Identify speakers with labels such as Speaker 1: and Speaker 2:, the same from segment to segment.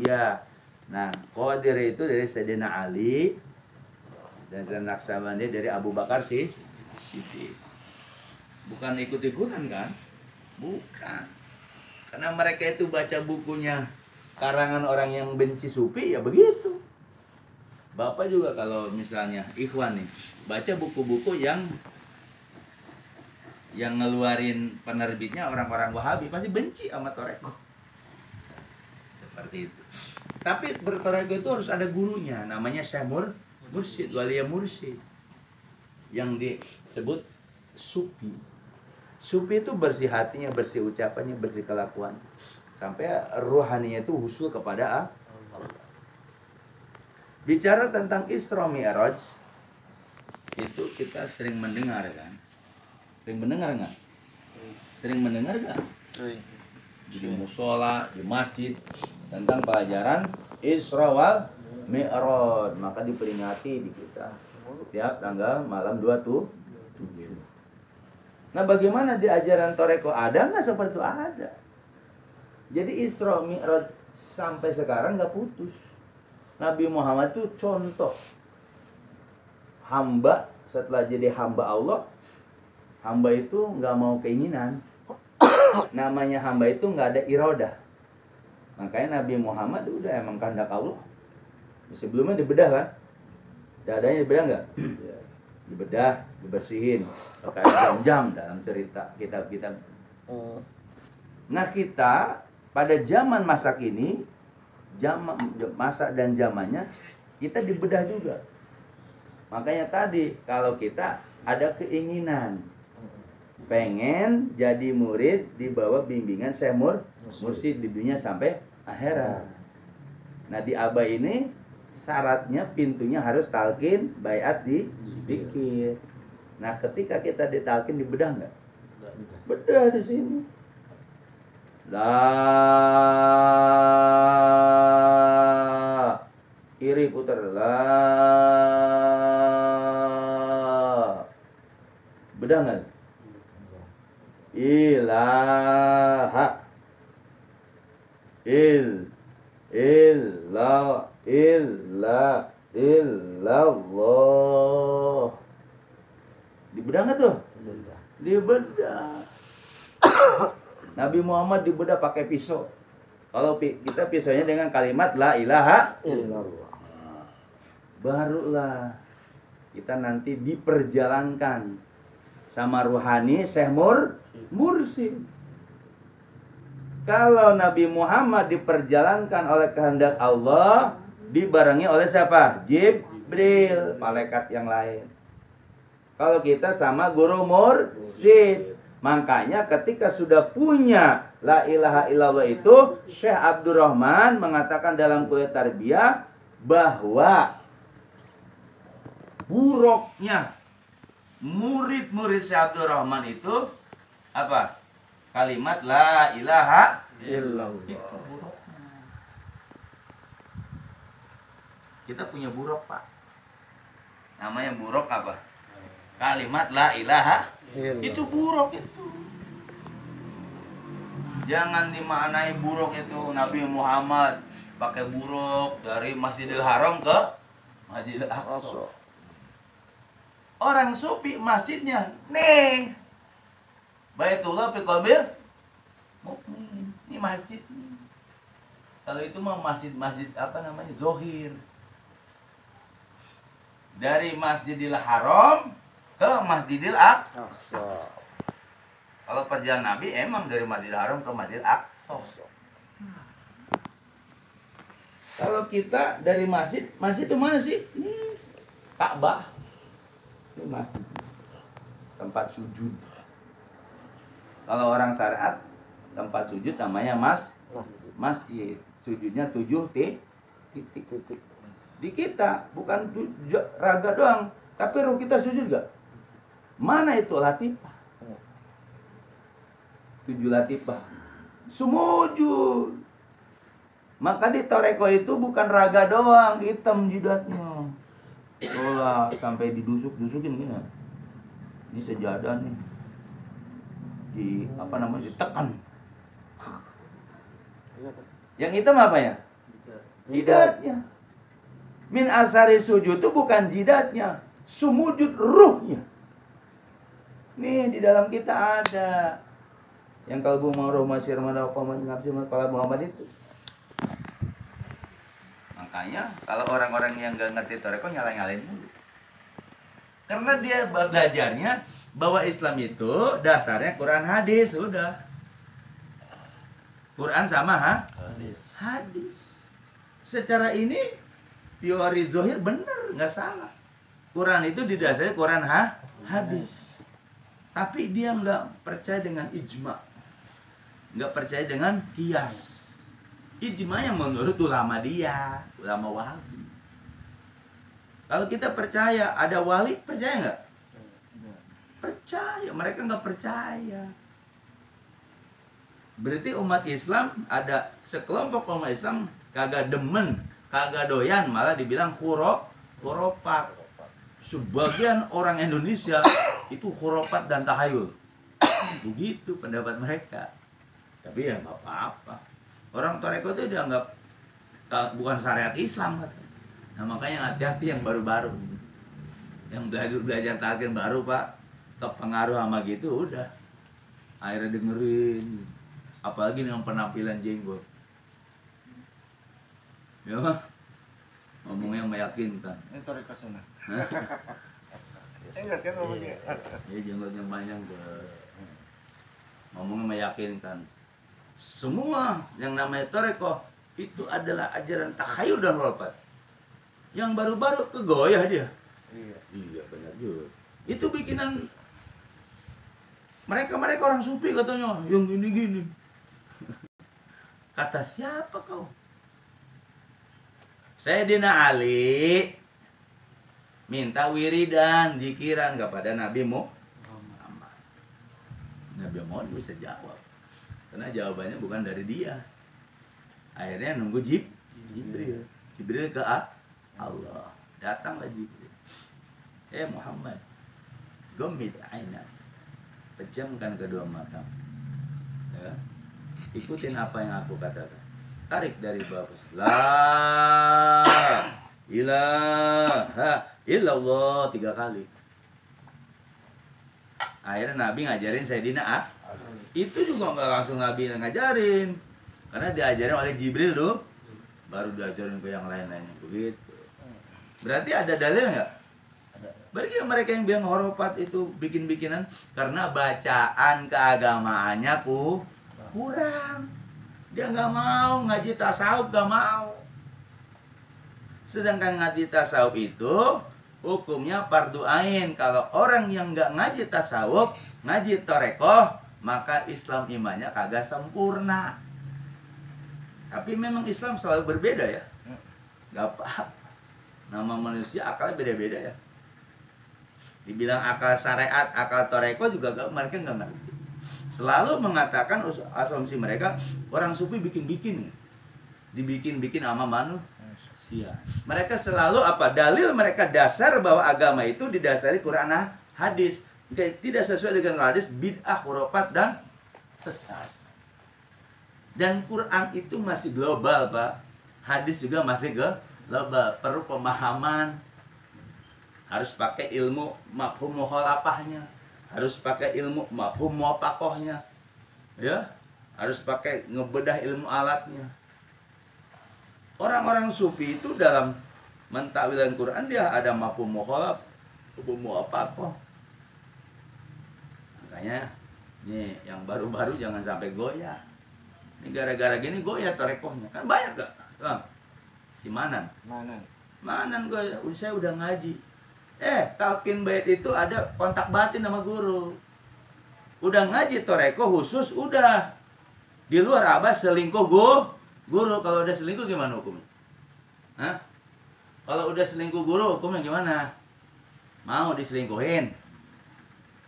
Speaker 1: Iya. Nah, Qadir itu dari Sayyidina Ali dan Naqsabandi dari Abu Bakar Siddiq. Bukan ikut-ikutan kan? Bukan. Karena mereka itu baca bukunya karangan orang yang benci sufi ya begitu. Bapak juga kalau misalnya ikhwan nih, baca buku-buku yang ngeluarin penerbitnya orang-orang Wahabi pasti benci sama Toreko. Seperti itu. Tapi bertoreko itu harus ada gurunya, namanya Syekh Mursyid, Walia Mursyid. Yang disebut sufi. Sufi itu bersih hatinya, bersih ucapannya, bersih kelakuan. Sampai ruhaninya itu husul kepada Allah. Bicara tentang Isra Mi'raj, itu kita sering mendengar kan? Sering mendengar nggak? Sering mendengar nggak? Di musola, di masjid tentang pelajaran Isra wal Mi'raj. Maka diperingati di kita setiap tanggal malam 27. Nah, bagaimana di ajaran Toreko? Ada nggak seperti itu? Ada. Jadi Isra Mi'raj sampai sekarang nggak putus. Nabi Muhammad itu contoh hamba. Setelah jadi hamba Allah, hamba itu nggak mau keinginan. Namanya hamba itu nggak ada irodah. Makanya Nabi Muhammad udah emang kehendak Allah. Sebelumnya dibedah kan? Dadanya dibedah nggak? Dibedah, dibersihin. Pakai jam-jam dalam cerita kitab-kitab. Nah, kita pada zaman masa kini, masa dan zamannya kita dibedah juga. Makanya tadi kalau kita ada keinginan pengen jadi murid di bawah bimbingan Syekh Mursyid di dunia sampai akhirat. Nah, di Aba ini syaratnya pintunya harus talqin, baiat di zikir. Nah, ketika kita ditalqin dibedah enggak? Bedah di sini. La kiri putar la. Bedah enggak? Ilaha illallah. Dibedah nggak tuh? Dibedah. Nabi Muhammad dibedah pakai pisau. Kalau kita pisaunya dengan kalimat la ilaha illallah. Barulah kita nanti diperjalankan sama ruhani Syekh Mursyid. Kalau Nabi Muhammad diperjalankan oleh kehendak Allah, dibarengi oleh siapa? Jibril, malaikat yang lain. Kalau kita sama guru mursyid, makanya ketika sudah punya la ilaha illallah itu, Syekh Abdurrahman mengatakan dalam kuliah tarbiyah bahwa buruknya murid-murid Syekh Abdurrahman itu apa? Kalimat la ilaha illallah. Itu buruknya. Kita punya buruk, Pak. Namanya buruk apa? Kalimat la ilaha illallah. Itu buruk itu. Jangan dimaknai buruk itu Nabi Muhammad pakai buruk dari Masjidil Haram ke Masjidil Aqsa. Orang sufi masjidnya nih Baitullah fi qalbil mukmin. Ini masjid. Kalau itu mah masjid apa namanya? Zohir. Dari Masjidil Haram ke Masjidil Aqsa. Kalau perjalanan Nabi emang dari Masjidil Haram ke Masjidil Aqsa. Kalau kita dari masjid itu mana sih? Ini Ka'bah. Ini masjid. Tempat sujud. Kalau orang syariat tempat sujud namanya masjid. Sujudnya 7 titik. Di kita bukan raga doang, tapi ruh kita sujud gak? Mana itu latifah? 7 latifah. Sumujud. Maka di toreko itu bukan raga doang, hitam jidatnya. Sampai didusuk-dusukin gini. Ini sejadah nih. Ditekan. Yang hitam apa ya? jidatnya. Min asari sujud itu bukan jidatnya, sumujud ruhnya. Nih di dalam kita ada yang kalbu ma'ruf masyir madaqaman nafsi kalau Muhammad itu. Makanya kalau orang-orang yang gak ngerti toreko nyala-nyalain mulu. Karena dia belajarnya bahwa Islam itu dasarnya Quran hadis, udah. Quran sama hadis. Secara ini teori zahir benar, nggak salah. Quran itu didasari Quran hadis. Tapi dia nggak percaya dengan ijma, nggak percaya dengan qiyas. Ijma yang menurut ulama dia, ulama Wahabi. Kalau kita percaya ada wali, percaya nggak? Percaya, mereka nggak percaya. Berarti umat Islam ada sekelompok umat Islam kagak demen, kagak doyan, malah dibilang khurafat. Sebagian orang Indonesia itu khurafat dan tahayul. Begitu pendapat mereka. Tapi ya nggak apa-apa. Orang toreko itu dianggap bukan syariat Islam. Nah makanya hati-hati yang baru-baru, yang belajar talqin baru Pak, kepengaruh sama gitu udah. Akhirnya dengerin, apalagi dengan penampilan jenggot. Ya, ngomongnya meyakinkan.
Speaker 2: Ini toreko sunnah. Enggak kan ngomongnya.
Speaker 1: Ya jenggotnya panjang tuh. Ngomongnya meyakinkan. Semua yang namanya toreko itu adalah ajaran takhayul dan khurafat. Yang baru-baru kegoyah dia. Iya benar juga. Itu bikinan mereka orang sufi katanya, yang gini-gini. Kata siapa kau? Sayyidina Ali minta wiridan, zikiran kepada Nabi Muhammad. Nabi Muhammad bisa jawab. Karena jawabannya bukan dari dia. Akhirnya nunggu Jibril. Jibril ke Allah. Datanglah Jibril. Muhammad, gomid ainak. Pejamkan kedua mata. Ya. Ikutin apa yang aku katakan. Tarik dari bawah. La ilaha illallah 3 kali. Akhirnya Nabi ngajarin Sayyidina itu juga nggak langsung Nabi ngajarin, karena diajarin oleh Jibril tuh, baru diajarin ke yang lain-lainnya begitu. Berarti ada dalil nggak? Bagi mereka yang bilang khurafat itu bikin-bikinan karena bacaan keagamaannya kurang. Dia nggak mau ngaji tasawuf, nggak mau. Sedangkan ngaji tasawuf itu hukumnya fardu ain. Kalau orang yang nggak ngaji tasawuf, ngaji torekoh, maka Islam imannya kagak sempurna. Tapi memang Islam selalu berbeda ya. Gak apa. Nama manusia akalnya beda-beda ya. Dibilang akal syariat, akal toreko juga mereka nggak ngerti. Selalu mengatakan asumsi mereka orang sufi bikin-bikin, dibikin-bikin sama manusia. Mereka selalu apa? Dalil mereka dasar bahwa agama itu didasari Quran hadis. Tidak sesuai dengan hadis, bid'ah, khurafat dan sesat. Dan Quran itu masih global Pak. Hadis juga masih global. Perlu pemahaman. Harus pakai ilmu mafhum mukhalafahnya, harus pakai ilmu mafhum muwafaqahnya, ya, harus pakai ngebedah ilmu alatnya. Orang-orang sufi itu dalam mentakwilkan Quran dia ada mafhum mukhalaf, mafhum muwafaqah. Makanya nih yang baru-baru jangan sampai goyah. Ini gara-gara gini goyah torekohnya. Kan banyak gak? Si Manan goyah, saya udah ngaji. Talqin bait itu ada kontak batin sama guru. Udah ngaji toreko khusus, udah. Di luar abah selingkuh guru. Kalau udah selingkuh gimana hukumnya? Hah? Kalau udah selingkuh guru hukumnya gimana? Mau diselingkuhin?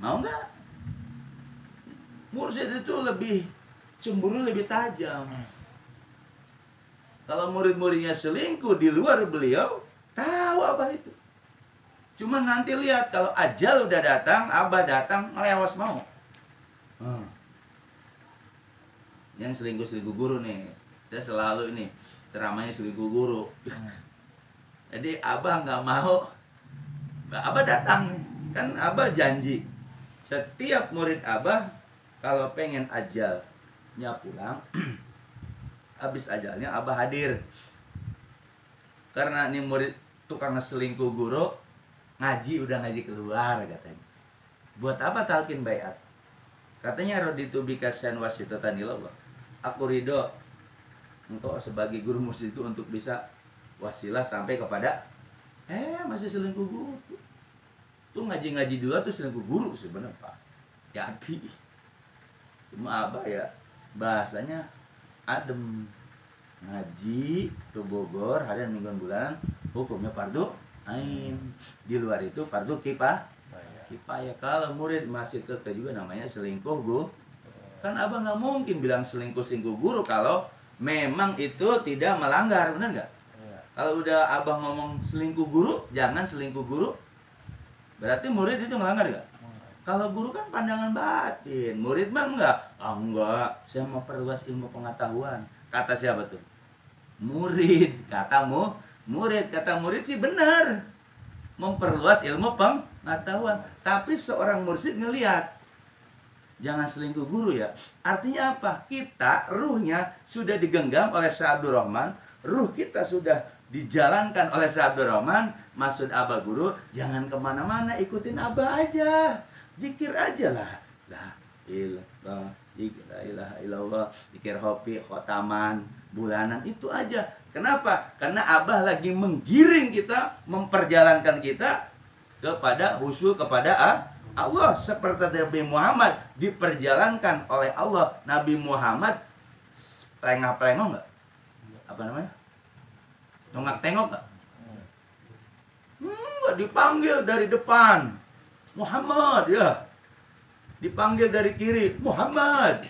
Speaker 1: Mau nggak? Mursyid itu lebih cemburu, lebih tajam. Kalau murid-muridnya selingkuh di luar beliau, tahu apa itu. Cuma nanti lihat kalau ajal udah datang, abah datang, ngelewas mau. Yang selingkuh guru nih, dia selalu ini. ceramahnya selingkuh guru. Jadi abah nggak mau. Abah datang, kan abah janji setiap murid abah kalau pengen ajalnya pulang, habis ajalnya abah hadir. Karena ini murid tukang selingkuh guru, ngaji udah ngaji keluar katanya. Buat apa talqin baiat? Katanya raditu bika san wasitatan ilallah. Aku ridho engkau sebagai guru muridku untuk bisa wasilah sampai kepada masih selingkuh guru. Tuh ngaji-ngaji dulu tuh selingkuh guru sebenarnya, Pak. Hati. Cuma abah ya bahasanya adem. Ngaji ke Bogor harian mingguan bulan hukumnya fardu ain. Di luar itu fardu kifayah. Ya kalau murid masih keke juga namanya selingkuh guru. Kan abah nggak mungkin bilang selingkuh guru kalau memang itu tidak melanggar, benar nggak? Kalau udah abah ngomong selingkuh guru, jangan selingkuh guru, berarti murid itu melanggar nggak? Kalau guru kan pandangan batin, murid mah enggak. Enggak, saya mau perluas ilmu pengetahuan. Kata siapa tuh? Murid. Katamu murid, kata murid sih benar, memperluas ilmu pengetahuan. Tapi seorang mursyid ngelihat, jangan selingkuh guru ya. Artinya apa? Kita ruhnya sudah digenggam oleh Syekh Abdul Rahman, ruh kita sudah dijalankan oleh Syekh Abdul Rahman. Maksud abah guru, jangan kemana-mana, ikutin abah aja, zikir aja lah. La ilaha illallah, zikir hobi, khotaman, bulanan, itu aja. Kenapa? Karena abah lagi menggiring kita, memperjalankan kita kepada husul kepada Allah. Seperti Nabi Muhammad diperjalankan oleh Allah. Nabi Muhammad pelengah-pelengah nggak? Apa namanya? Tengok nggak? Nggak, dipanggil dari depan Muhammad ya. Dipanggil dari kiri Muhammad.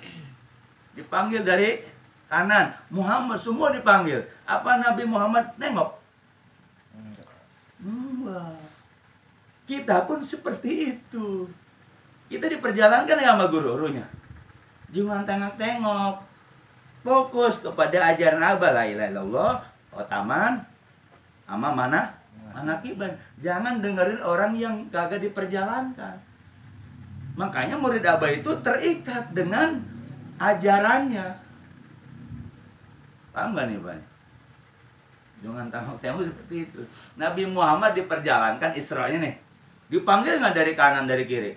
Speaker 1: Dipanggil dari kanan Muhammad, semua dipanggil. Apa Nabi Muhammad nengok? Kita pun seperti itu. Kita diperjalankan ya sama guru-gurunya. Jangan tengok-tengok. Fokus kepada ajaran abah, la ilaha illallah, otaman, ama manakiban. Jangan dengerin orang yang kagak diperjalankan. Makanya murid abah itu terikat dengan ajarannya. Paham gak nih, Pak? Jangan tengok-tengok seperti itu. Nabi Muhammad diperjalankan Isra'nya nih. Dipanggil nggak dari kanan, dari kiri?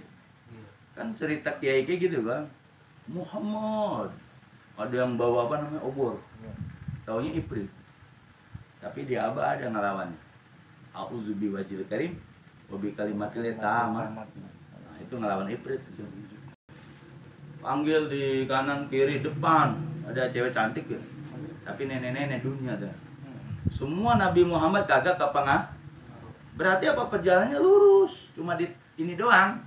Speaker 1: Kan cerita kiai kayak gitu kan. Muhammad. Ada yang bawa apa namanya? Obor. Taunya Ifrit. Tapi di abah ada ngelawannya. A'udzubi wajil karim wabi kalimatil tammah. Nah, itu ngelawan Ifrit. Panggil di kanan, kiri, depan. Ada cewek cantik ya. Tapi nenek-nenek dunia tuh. Semua Nabi Muhammad kagak ke pengah. Berarti apa, perjalanannya lurus. Cuma di ini doang.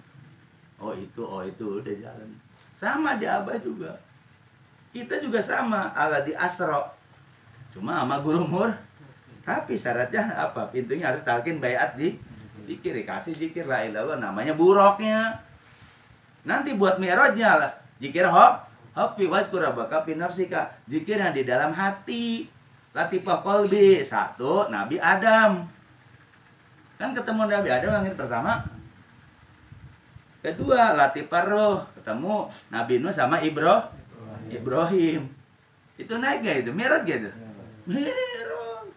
Speaker 1: Oh itu udah jalan. Sama di abah juga. Kita juga sama, ala di asro. Cuma sama guru mur. Tapi syaratnya apa? Pintunya harus talqin baiat di zikir. Kasih zikir la ilallah, namanya buroknya. Nanti buat mi'rajnya lah. Zikir hofi wazkur rabbaka fi nafsika. Zikir yang di dalam hati. Latifah qalbi. Satu, Nabi Adam. Kan ketemu Nabi Adam langit pertama. Kedua, latifah roh. Ketemu Nabi Nuh sama Ibrahim. Itu naik gak itu? Mi'raj gitu? Mi'raj.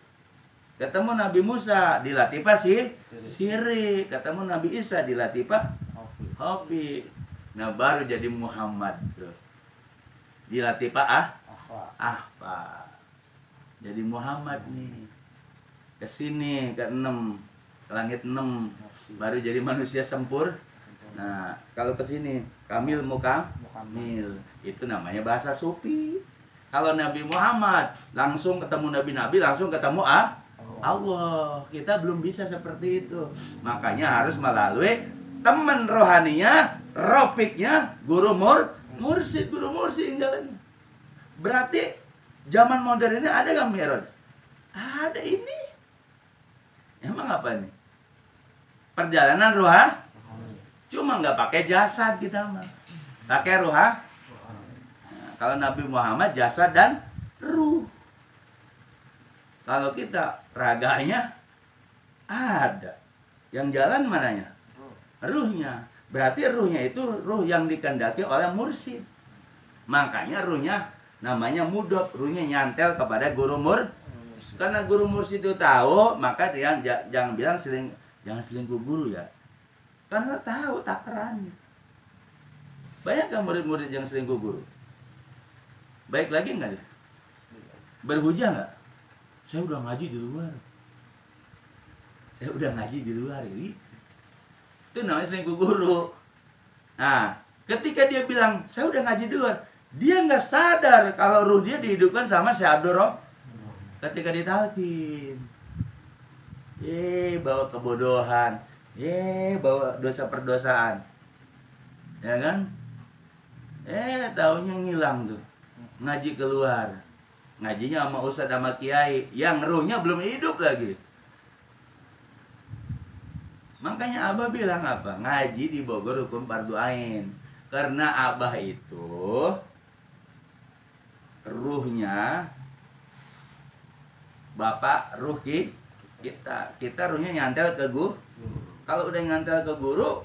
Speaker 1: Ketemu Nabi Musa di latifah Siri. Ketemu Nabi Isa di latifah Hobi. Nah baru jadi Muhammad tuh. Di latifah Ahfa. Jadi Muhammad nih. Kesini ke-6, ke langit 6, baru jadi manusia sempurna. Nah kalau kesini kamil mukamil, itu namanya bahasa sufi. Kalau Nabi Muhammad langsung ketemu nabi-nabi, langsung ketemu Allah. Kita belum bisa seperti itu. Makanya harus melalui teman rohaninya, ropiknya, guru mursyid yang jalannya. Berarti zaman modern ini ada nggak mi'raj? Ada ini. Emang apa nih? Perjalanan ruha. Cuma nggak pakai jasad kita mah. Pakai ruha. Nah, kalau Nabi Muhammad jasad dan ruh. Kalau kita raganya ada, yang jalan mananya? Ruhnya. Berarti ruhnya itu ruh yang dikehendaki oleh mursyid. Makanya ruhnya namanya mudok, ruhnya nyantel kepada guru karena guru mursyid itu tahu, maka dia jangan bilang jangan selingkuh guru ya. Karena tahu takarannya. Bayangkan murid-murid yang selingkuh guru. Baik lagi enggak dia? Berhujah enggak? Saya udah ngaji di luar. Saya udah ngaji di luar ini. Itu namanya selingkuh guru. Nah, ketika dia bilang saya udah ngaji di luar, dia nggak sadar kalau ruh dia dihidupkan sama Syekh Abdul Rob. Ketika ditalkin, bawa kebodohan, bawa dosa perdosaan, ya kan? Taunya ngilang tuh, ngaji keluar, ngajinya sama ustadz sama kiai, yang ruhnya belum hidup lagi. Makanya Abah bilang apa? Ngaji di Bogor hukum fardu ain, karena Abah itu ruhnya Bapak ruh kita ruhnya nyantel ke guru. Kalau udah nyantel ke guru,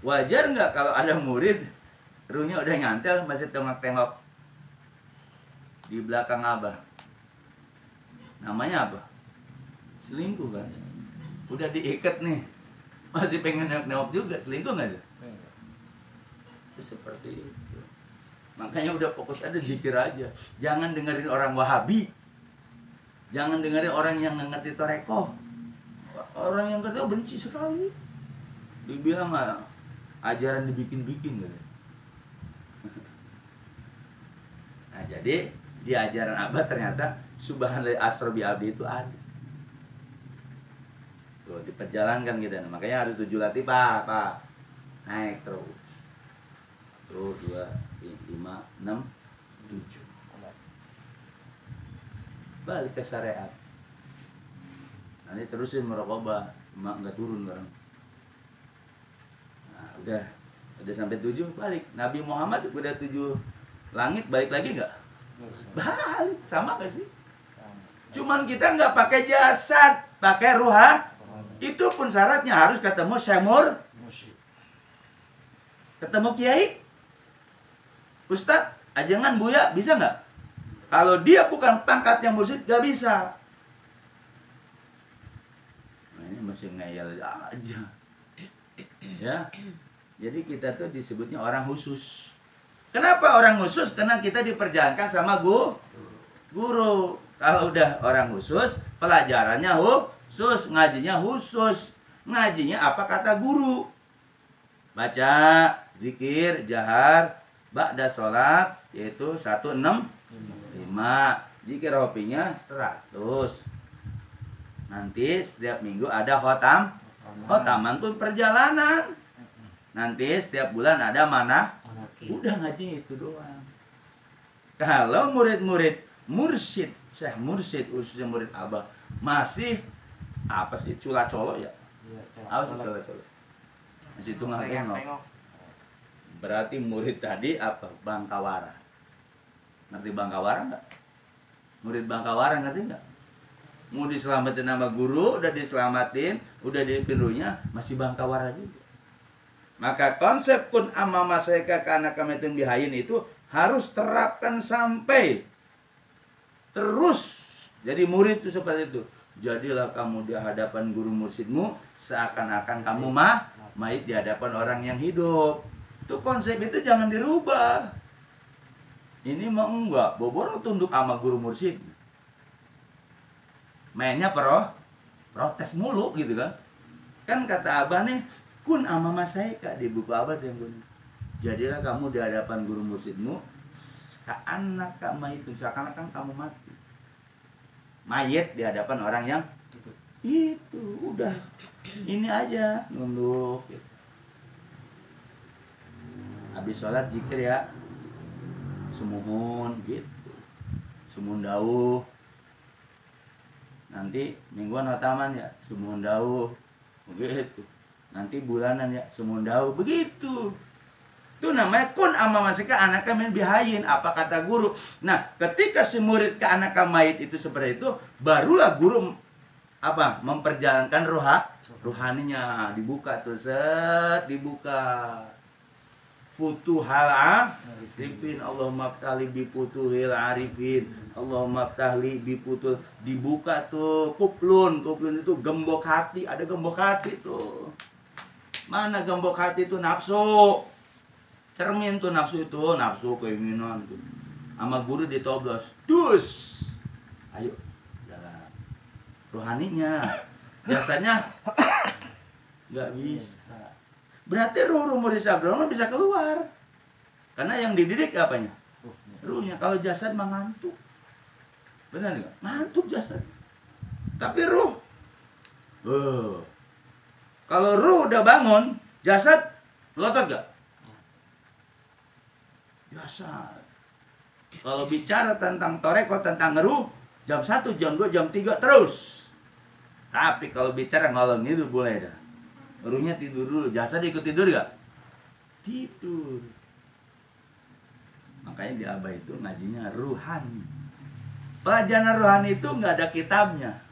Speaker 1: wajar nggak kalau ada murid ruhnya udah nyantel masih tengok-tengok di belakang Abah? Namanya apa? Selingkuh kan? Udah diikat nih, masih pengen nengok-nengok juga, selingkuh nggak tuh? Itu seperti itu. Makanya udah fokus ada zikir aja. Jangan dengerin orang Wahabi. Jangan dengerin orang yang nggak ngerti toreko. Orang yang ngerti benci sekali. Dibilang ajaran dibikin-bikin gitu. Nah jadi di ajaran Abah ternyata Subhanallah asra bi abdi itu ada. Tuh diperjalankan gitu. Makanya harus 7 latih Pak. Naik terus. Tuh 2, 5, 6, 7. Balik ke syariat. Nanti terusin merokobah, emak nggak turun bareng. Nah, udah sampai 7 balik. Nabi Muhammad udah 7 langit, balik lagi nggak? Balik, sama gak sih? Cuman kita nggak pakai jasad, pakai ruha. Itu pun syaratnya harus ketemu semur, ketemu kiai, ustadz, ajangan, buya, bisa nggak? Kalau dia bukan pangkatnya mursyid, gak bisa. Nah, ini masih ngeyel aja. Ya. Jadi kita tuh disebutnya orang khusus. Kenapa orang khusus? Karena kita diperjalankan sama guru. Kalau udah orang khusus, pelajarannya khusus, ngajinya khusus. Ngajinya apa kata guru? Baca, zikir, jahar, ba'da sholat, yaitu 165. Zikir hobinya 100. Nanti setiap minggu ada khotaman tuh perjalanan. Nanti setiap bulan ada mana? Udah ngaji itu doang. Kalau murid-murid mursyid, Syekh mursyid, khususnya murid Abah, masih apa sih, cula-colo ya? Apa sih cula-colo? Masih tengok-tengok. Berarti murid tadi apa? Bangkawara. Ngerti Bangkawara enggak? Murid Bangkawara ngerti enggak? Mau diselamatin sama guru, udah diselamatin, udah dipirunya, masih Bangkawara juga. Maka konsep kun amma masyaka kana kametun bihayin itu harus terapkan sampai terus. Jadi murid itu seperti itu. Jadilah kamu di hadapan guru mursyidmu seakan-akan kamu mayit di hadapan orang yang hidup. Itu konsep itu jangan dirubah. Ini mah enggak, Bobor tunduk sama guru mursyid. Mainnya protes mulu gitu kan. Kan kata Abah nih, kun ama masaika di buku Abah yang bunyi. Jadilah kamu di hadapan guru mursyidmu seakan-akan kamu mati. Mayit di hadapan orang yang itu udah. Ini aja nunduk gitu. Habis sholat zikir ya. Sumuhun gitu, sumuhun dawuh. Nanti mingguan hotaman ya, sumuhun dawuh begitu. Nanti bulanan ya, sumuhun dawuh begitu. Itu namanya kun amma masika anaka min bihayin. Apa kata guru? Nah, ketika si murid ke anaka mayit itu seperti itu, barulah guru apa? Memperjalankan ruhaninya. Dibuka tuh, set, dibuka. Futuhal arifin, Allahumma ftahli bi futuhil arifin, Allahumma ftahli bi futuh. Dibuka tuh kuplun itu gembok hati, ada gembok hati tuh. Mana gembok hati itu? Nafsu. Cermin tuh nafsu itu, nafsu keinginan tuh. Sama guru ditoblos, dus. Ayo jalan. Rohaninya, jasanya nggak bisa. Berarti ruh murid Sabrono bisa keluar. Karena yang dididik apanya? Ruhnya. Kalau jasad mah ngantuk. Benar nggak? Ngantuk jasad. Tapi ruh, kalau ruh udah bangun, jasad lotot gak? Jasad. Kalau bicara tentang toreko, tentang ruh, jam 1, jam 2, jam 3 terus. Tapi kalau bicara ngalor itu boleh dah. Ruhnya tidur dulu, jasad ikut tidur gak? Tidur. Makanya di Abah itu ngajinya ruhani. Pelajaran ruhani itu nggak ada kitabnya.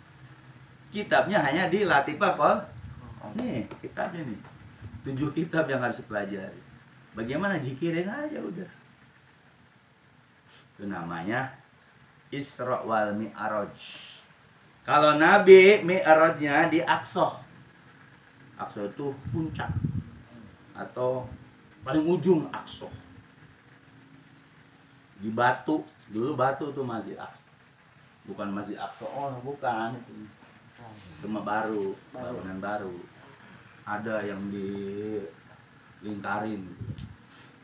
Speaker 1: Kitabnya hanya di Latifah Qol. Nih, kitabnya nih. 7 kitab yang harus dipelajari. Bagaimana zikirin aja udah. Itu namanya Isra wal Mi'raj. Kalau Nabi Mi'rajnya di Aqsa. Aqsa itu puncak atau paling ujung Aqsa. Di Batu, dulu Batu tuh Masjid Aqsa. Bukan Masjid Aqsa, bukan itu. Cuma baru, bangunan baru. Ada yang dilingkarin.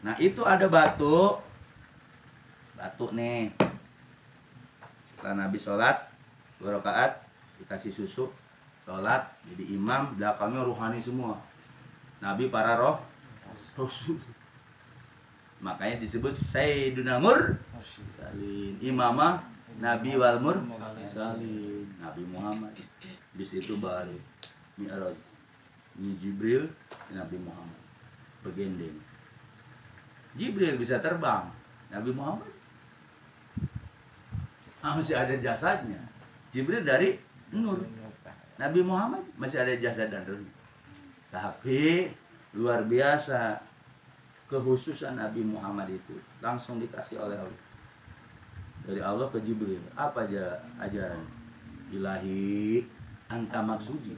Speaker 1: Nah, itu ada batu nih. Setelah Nabi sholat 2 rakaat, dikasih susu, sholat jadi imam, belakangnya ruhani semua. Nabi para rasul. Makanya disebut Sayyiduna Mursalin, imamah Nabi wal Mursalin, Nabi Muhammad. Di situ baru Mi'raj. Ini Jibril, Nabi Muhammad bergendeng. Jibril bisa terbang, Nabi Muhammad masih ada jasadnya. Jibril dari nur, Nabi Muhammad masih ada jasad dan ruh. Tapi luar biasa kekhususan Nabi Muhammad itu langsung dikasih oleh Allah. Dari Allah ke Jibril. Apa aja ajaran? Ilahi anta maksudi.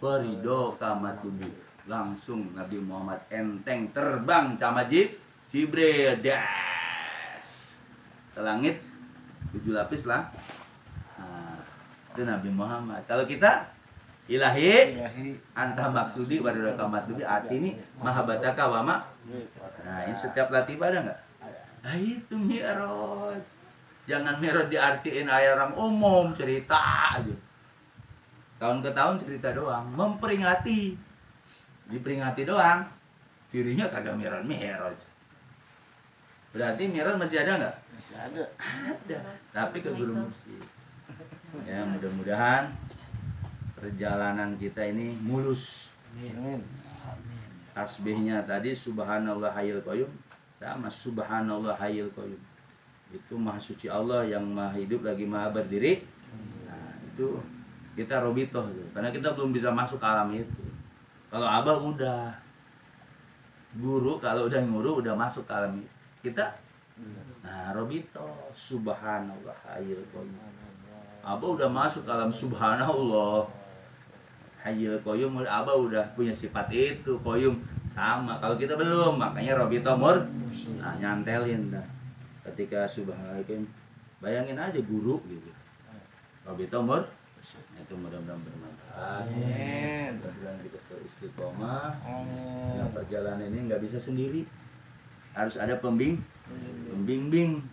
Speaker 1: Perido kamatubi. Langsung Nabi Muhammad enteng terbang sama Jibril. Das. Ke langit 7 lapis lah. Nah, itu Nabi Muhammad. Kalau kita ilahi anta maksudi perido kamatubi. Arti ini mahabbataka wa ma. Nah, ini setiap latifah ada nggak? Nah, itu Mi'raj. Jangan Mi'raj diartiin ayat orang umum, cerita aja. Tahun ke tahun cerita doang, memperingati. Diperingati doang. Dirinya kagak Mi'raj. Berarti Mi'raj masih ada nggak? Masih ada. Ada. Tapi ke guru mursyid. Ya, mudah-mudahan perjalanan kita ini mulus. Amin. Tasbihnya tadi subhanallah hayyul qayyum, sama subhanallah hayyul qayyum. Itu maha suci Allah yang maha hidup lagi maha berdiri. Nah, itu kita robitoh tuh. Karena kita belum bisa masuk ke alam itu. Kalau Abah udah, guru kalau udah nguru udah masuk ke alam itu. Kita nah robitoh subhanallah hayyul qayyum. Abah udah masuk ke alam subhanallah hayyul qayyum. Abah udah punya sifat itu, qayyum sama. Kalau kita belum, makanya robitoh nah nyantelin dah. Ketika subhanallah, bayangin aja guru gitu. Robitoh itu mudah-mudahan bermanfaat. Amin. Mudah-mudahan kita istiqomah. Amin. Yang perjalanan ini nggak bisa sendiri, harus ada pembimbing.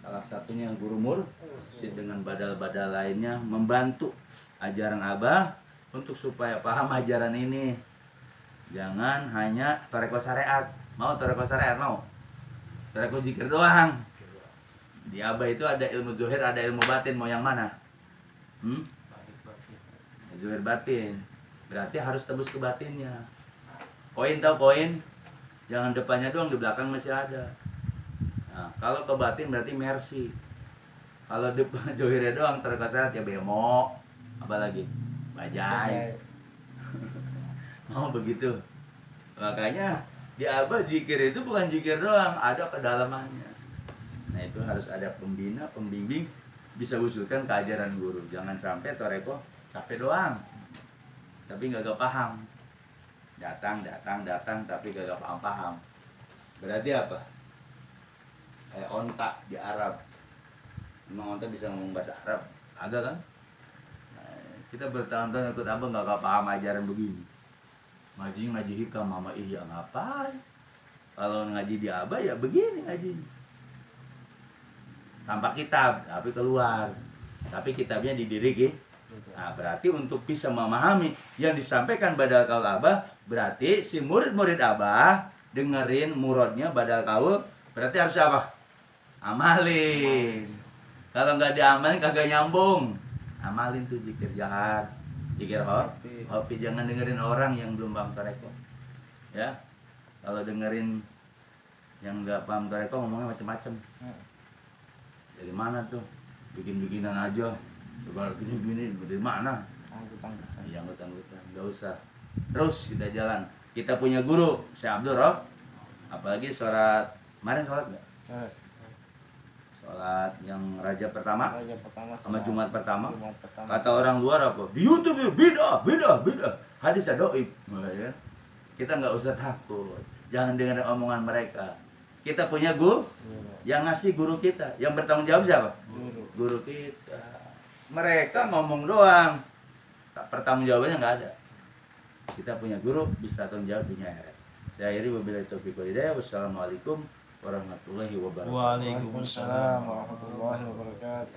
Speaker 1: Salah satunya guru mursyid dengan badal-badal lainnya membantu ajaran Abah untuk supaya paham ajaran ini. Jangan hanya toreko syariat. Mau toreko syariat mau? Toreko zikir doang. Di Abah itu ada ilmu zuhir, ada ilmu batin. Mau yang mana? Zuhir batin. Berarti harus tebus ke batinnya. Koin tau koin? Jangan depannya doang, di belakang masih ada. Nah, kalau ke batin berarti mercy. Kalau depan johirnya doang terkesan ya bemo, apalagi bajai. Oh begitu. Makanya di Abah zikir itu bukan zikir doang, ada kedalamannya. Nah itu harus ada pembina, pembimbing, bisa usulkan ke ajaran guru. Jangan sampai toreko capek doang, tapi nggak paham. Datang tapi gak paham. Berarti apa? Kayak onta di Arab. Memang onta bisa ngomong bahasa Arab? Agak kan? Nah, kita bertahun-tahun ikut Abah gak paham ajaran begini. Ngaji hikam mama iya ngapain? Kalau ngaji di Abah ya begini ngaji. Tanpa kitab, tapi keluar. Tapi kitabnya didiriki. Nah, berarti untuk bisa memahami yang disampaikan badal kaul Abah, berarti si murid-murid Abah dengerin murodnya badal kaul, berarti harus apa? Amalin. Kalau nggak diamalin kagak nyambung. Amalin tuh zikir jahat, zikir hobi. Jangan dengerin orang yang belum paham toreko. Ya, kalau dengerin yang nggak paham toreko ngomongnya macam-macam. Dari mana tuh? Bikin-bikinan aja. Coba gini-gini dari mana? Angkutan. Iya, angkutan. Enggak usah. Terus kita jalan. Kita punya guru, Syekh Abdul Roh. Apalagi sholat, kemarin sholat enggak? Sholat yang Raja pertama sama Jumat pertama. Kata orang luar apa? Di YouTube ya, beda. Hadis doib. Ya. Kita nggak usah takut. Jangan dengar omongan mereka. Kita punya guru, yang ngasih guru kita. Yang bertanggung jawab siapa? Guru kita. Mereka ngomong doang, pertanggung jawabannya nggak ada. Kita punya guru, bisa tanggung jawab dunia akhirat. Saya akhiri wabillahi taufiq wal hidayah. Wassalamualaikum warahmatullahi wabarakatuh.
Speaker 2: Waalaikumsalam warahmatullahi wabarakatuh.